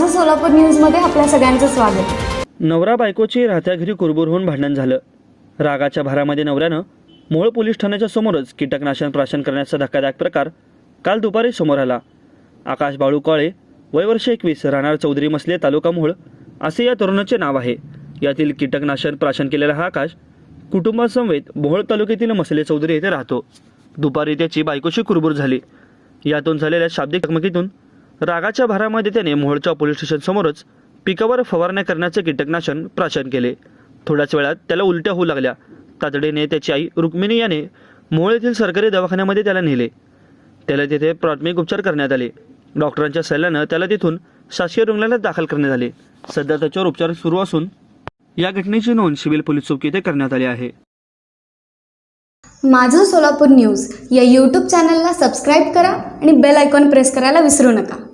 माझं सोलापूर न्यूजमध्ये आपल्या सगळ्यांचं स्वागत। नवरा बायकोची राहत्या घरी कुरबुर होऊन भांडण झालं। रागाच्या भरामध्ये नवऱ्यानं मोहोळ पोलीस ठाण्याच्या समोरच कीटकनाशक प्राशन करण्याचा धक्कादायक प्रकार काल दुपारी समोर आला। आकाश बाळू काळे, वय वर्ष 21, राहणार चौधरी मसले, तालुका मोहोळ असे या तरुणाचे नाव आहे। यातील कीटकनाशक प्राशन केलेला हा आकाश कुटुंबासमवेत मोहोळ तालुक्यातील मसले चौधरी येथे राहतो। दुपारी त्याची बायकोशी कुरबुर झाली। यातून झालेल्या शाब्दिक चकमकीतून रागाच्या भरामध्ये त्याने मोहोळच्या पोलीस स्टेशन समोरच पिकावर फवारण्या करण्याचे कीटकनाशक प्राशन केले। थोड्याच वेळात त्याला उलट्या होऊ लागल्या। तातडीने त्याची आई रुक्मिणी याने मोहोळ येथील सरकारी दवाखान्यामध्ये त्याला नेले। त्याला तिथे प्राथमिक उपचार करण्यात आले। डॉक्टरांच्या सल्ल्यानं त्याला तिथून शासकीय रुग्णालयात दाखल करण्यात आले। सध्या त्याच्यावर उपचार सुरू असून या घटनेची नोंद सिव्हिल पोलीस चौकी येथे करण्यात आली आहे। माझं सोलापूर न्यूज या यूट्यूब चॅनलला सबस्क्राईब करा आणि बेल आयकॉन प्रेस करायला विसरू नका।